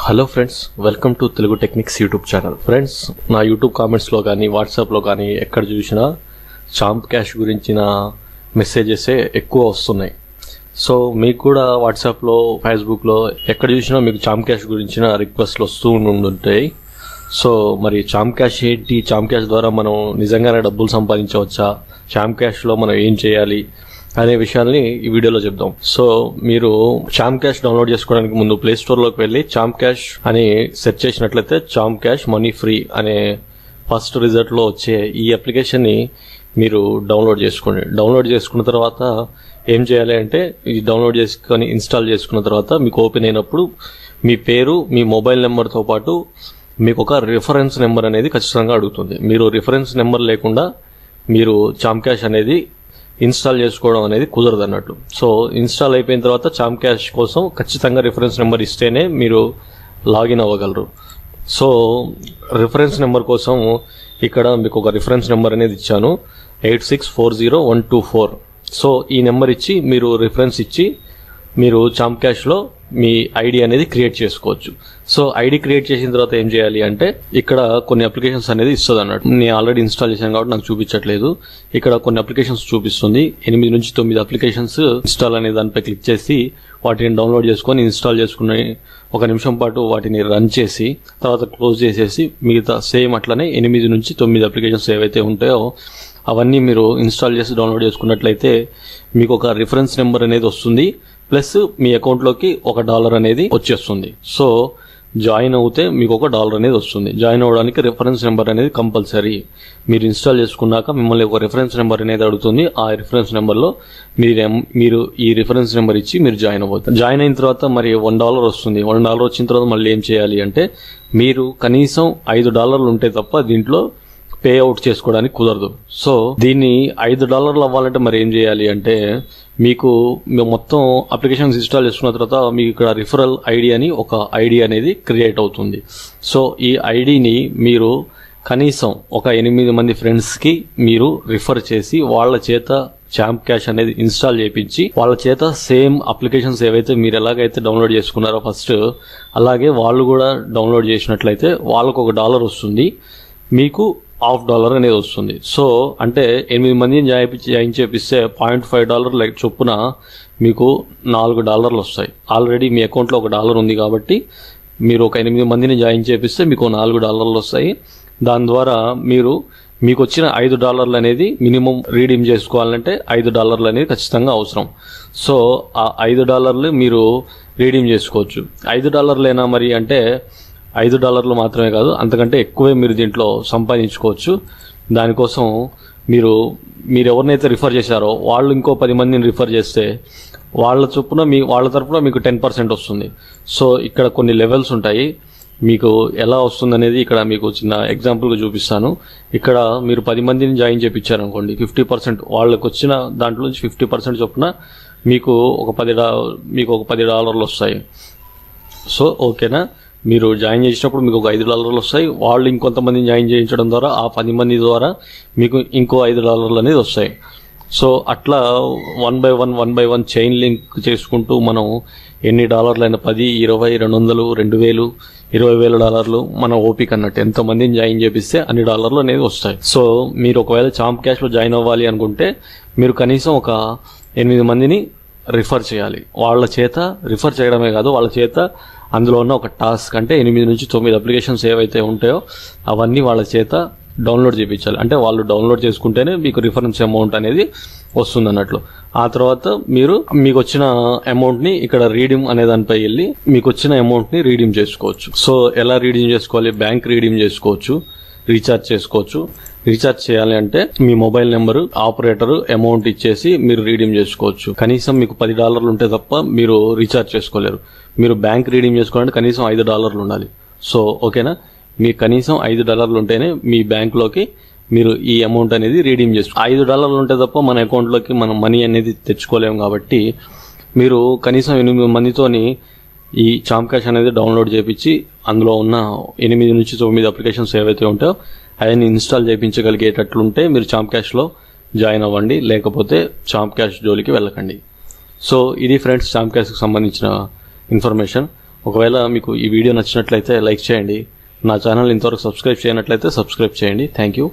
Hello friends, welcome to Telugu techniques YouTube channel. Friends, నా YouTube కామెంట్స్లో కానీ వాట్సాప్లో కానీ ఎక్కడ చూసినా చాంప్ క్యాష్ గురించిన మెసేజెసే ఎక్కువ వస్తున్నాయి. సో మీకు కూడా వాట్సాప్లో, ఫేస్బుక్లో ఎక్కడ చూసినా మీకు చాంప్ క్యాష్ గురించిన రిక్వెస్ట్లు వస్తూ ఉంటుంటాయి. సో మరి చాంప్ క్యాష్ ఏంటి, చాంప్ క్యాష్ ద్వారా మనం నిజంగానే డబ్బులు సంపాదించవచ్చా, చాంప్ క్యాష్లో మనం ఏం చేయాలి అనే విషయాల్ని ఈ వీడియోలో చెప్దాం. సో మీరు చాంప్ క్యాష్ డౌన్లోడ్ చేసుకోవడానికి ముందు ప్లే స్టోర్ లోకి వెళ్ళి చాంప్ క్యాష్ అని సెర్చ్ చేసినట్లయితే చాంప్ క్యాష్ మనీ ఫ్రీ అనే ఫస్ట్ రిజల్ట్ లో వచ్చే ఈ అప్లికేషన్ ని మీరు డౌన్లోడ్ చేసుకోండి. డౌన్లోడ్ చేసుకున్న తర్వాత ఏం చేయాలి అంటే, ఇది డౌన్లోడ్ చేసుకొని ఇన్స్టాల్ చేసుకున్న తర్వాత మీకు ఓపెన్ అయినప్పుడు మీ పేరు, మీ మొబైల్ నెంబర్తో పాటు మీకు ఒక రిఫరెన్స్ నెంబర్ అనేది ఖచ్చితంగా అడుగుతుంది. మీరు రిఫరెన్స్ నెంబర్ లేకుండా మీరు చాంప్ క్యాష్ అనేది ఇన్స్టాల్ చేసుకోవడం అనేది కుదరదు అన్నట్లు. సో ఇన్స్టాల్ అయిపోయిన తర్వాత చాంప్ క్యాష్ కోసం ఖచ్చితంగా రిఫరెన్స్ నెంబర్ ఇస్తేనే మీరు లాగిన్ అవ్వగలరు. సో రిఫరెన్స్ నెంబర్ కోసం ఇక్కడ మీకు ఒక రిఫరెన్స్ నెంబర్ అనేది ఇచ్చాను, 8640-124. సో ఈ నెంబర్ ఇచ్చి మీరు రిఫరెన్స్ ఇచ్చి మీరు చాంప్ క్యాష్లో మీ ఐడి అనేది క్రియేట్ చేసుకోవచ్చు. సో ఐడి క్రియేట్ చేసిన తర్వాత ఏం చేయాలి అంటే, ఇక్కడ కొన్ని అప్లికేషన్స్ అనేది ఇస్తుంది అన్నట్టు. నేను ఆల్రెడీ ఇన్స్టాల్ చేశాను కాబట్టి నాకు చూపించట్లేదు. ఇక్కడ కొన్ని అప్లికేషన్స్ చూపిస్తుంది, 8 నుంచి 9 అప్లికేషన్స్. ఇన్స్టాల్ అనే దానిపై క్లిక్ చేసి వాటిని డౌన్లోడ్ చేసుకొని ఇన్స్టాల్ చేసుకుని 1 నిమిషం పాటు వాటిని రన్ చేసి తర్వాత క్లోజ్ చేసేసి మిగతా సేమ్ అట్లనే 8 నుంచి 9 అప్లికేషన్స్ ఏవైతే ఉంటాయో అవన్నీ మీరు ఇన్స్టాల్ చేసి డౌన్లోడ్ చేసుకున్నట్లయితే మీకు ఒక రిఫరెన్స్ నెంబర్ అనేది వస్తుంది, ప్లస్ మీ అకౌంట్లోకి $1 అనేది వచ్చేస్తుంది. సో జాయిన్ అవుతే మీకు $1 అనేది వస్తుంది. జాయిన్ అవ్వడానికి రిఫరెన్స్ నెంబర్ అనేది కంపల్సరీ. మీరు ఇన్స్టాల్ చేసుకున్నాక మిమ్మల్ని ఒక రిఫరెన్స్ నెంబర్ అనేది అడుగుతుంది. ఆ రిఫరెన్స్ నెంబర్లో మీరు ఈ రిఫరెన్స్ నెంబర్ ఇచ్చి మీరు జాయిన్ అవ్వదు. జాయిన్ అయిన తర్వాత మరి $1 వస్తుంది. $1 వచ్చిన తర్వాత మళ్ళీ ఏం చేయాలి అంటే, మీరు కనీసం $5 ఉంటే తప్ప దీంట్లో పే అవుట్ చేసుకోవడానికి కుదరదు. సో దీన్ని $5 అవ్వాలంటే మరి ఏం చేయాలి అంటే, మీకు మొత్తం అప్లికేషన్స్ ఇన్స్టాల్ చేసుకున్న తర్వాత మీకు ఇక్కడ రిఫరల్ ఐడి అని ఒక ఐడి అనేది క్రియేట్ అవుతుంది. సో ఈ ఐడిని మీరు కనీసం ఒక 8 మంది ఫ్రెండ్స్కి మీరు రిఫర్ చేసి వాళ్ళ చేత చాంప్ క్యాష్ అనేది ఇన్స్టాల్ చేయించి వాళ్ళ చేత సేమ్ అప్లికేషన్స్ ఏవైతే మీరు ఎలాగైతే డౌన్లోడ్ చేసుకున్నారో ఫస్ట్, అలాగే వాళ్ళు కూడా డౌన్లోడ్ చేసినట్లయితే వాళ్ళకు $1 వస్తుంది, మీకు $1 అనేది వస్తుంది. సో అంటే 8 మందిని జాయిన్ చేపిస్తే $0.5 చొప్పున మీకు $4 వస్తాయి. ఆల్రెడీ మీ అకౌంట్లో $1 ఉంది కాబట్టి మీరు ఒక 8 మందిని జాయిన్ చేపిస్తే మీకు $4 వస్తాయి. దాని ద్వారా మీకు వచ్చిన $5 అనేది మినిమం రీడీమ్ చేసుకోవాలంటే $5 అనేది ఖచ్చితంగా అవసరం. సో ఆ $5 మీరు రీడీమ్ చేసుకోవచ్చు. $5 మరి అంటే $5 మాత్రమే కాదు, అంతకంటే ఎక్కువే మీరు దీంట్లో సంపాదించుకోవచ్చు. దానికోసం మీరు ఎవరినైతే రిఫర్ చేశారో వాళ్ళు ఇంకో 10 మందిని రిఫర్ చేస్తే వాళ్ళ తరపున మీకు 10% వస్తుంది. సో ఇక్కడ కొన్ని లెవెల్స్ ఉంటాయి. మీకు ఎలా వస్తుంది అనేది ఇక్కడ మీకు చిన్న ఎగ్జాంపుల్గా చూపిస్తాను. ఇక్కడ మీరు 10 మందిని జాయిన్ చేయించారనుకోండి, 50% వాళ్ళకి వచ్చిన దాంట్లో నుంచి 50% చొప్పున మీకు ఒక $10 వస్తాయి. సో ఓకేనా, మీరు జాయిన్ చేసినప్పుడు మీకు ఒక $5 వస్తాయి. వాళ్ళు ఇంకొంతమందిని జాయిన్ చేయించడం ద్వారా ఆ 10 మంది ద్వారా మీకు ఇంకో $5 అనేది వస్తాయి. సో అట్లా one by one chain link చేసుకుంటూ మనం ఎన్ని $10 10, 20, 200, 2000, $20,000 మన ఓపిక అన్నట్టు. ఎంతమందిని జాయిన్ చేపిస్తే అన్ని $1 అనేది వస్తాయి. సో మీరు ఒకవేళ చాంప్ క్యాష్లో జాయిన్ అవ్వాలి అనుకుంటే మీరు కనీసం ఒక 8 మందిని రిఫర్ చేయాలి. వాళ్ళ చేత రిఫర్ చేయడమే కాదు, వాళ్ళ చేత అందులో ఉన్న ఒక టాస్క్, అంటే 8 నుంచి 9 అప్లికేషన్స్ ఏవైతే ఉంటాయో అవన్నీ వాళ్ళ చేత డౌన్లోడ్ చేయించాలి. అంటే వాళ్ళు డౌన్లోడ్ చేసుకుంటేనే మీకు రిఫరెన్స్ అమౌంట్ అనేది వస్తుంది అన్నట్లు. ఆ తర్వాత మీకు వచ్చిన అమౌంట్ని ఇక్కడ రీడీమ్ అనే దానిపై వెళ్ళి మీకు వచ్చిన అమౌంట్ని రీడీమ్ చేసుకోవచ్చు. సో ఎలా రీడీమ్ చేసుకోవాలి? బ్యాంక్ రీడీమ్ చేసుకోవచ్చు, రీఛార్జ్ చేసుకోవచ్చు. రీఛార్జ్ చేయాలి అంటే మీ మొబైల్ నెంబరు, ఆపరేటర్ అమౌంట్ ఇచ్చేసి మీరు రీడీమ్ చేసుకోవచ్చు. కనీసం మీకు $10 ఉంటే తప్ప మీరు రీఛార్జ్ చేసుకోలేరు. మీరు బ్యాంక్ రీడీమ్ చేసుకోవాలంటే కనీసం $5 ఉండాలి. సో ఓకేనా, మీకు కనీసం $5 ఉంటేనే మీ బ్యాంక్లోకి మీరు ఈ అమౌంట్ అనేది రీడీమ్ చేసుకోవాలి. $5 ఉంటే తప్ప మన అకౌంట్లోకి మనం మనీ అనేది తెచ్చుకోలేము. కాబట్టి మీరు కనీసం 8 మందితోని ఈ చాంప్ క్యాష్ అనేది డౌన్లోడ్ చేయించి అందులో ఉన్న 8 నుంచి 9 అప్లికేషన్స్ ఏవైతే ఉంటాయో అవన్నీ ఇన్స్టాల్ చేయించగలిగేటట్లుంటే మీరు చాంప్ క్యాష్లో జాయిన్ అవ్వండి, లేకపోతే చాంప్ క్యాష్ జోలికి వెళ్ళకండి. సో ఇది ఫ్రెండ్స్ చాంప్ క్యాష్కి సంబంధించిన ఇన్ఫర్మేషన్. ఒకవేళ మీకు ఈ వీడియో నచ్చినట్లయితే లైక్ చేయండి. నా ఛానల్ ఇంతవరకు సబ్స్క్రైబ్ చేయనట్లయితే సబ్స్క్రైబ్ చేయండి. Thank you.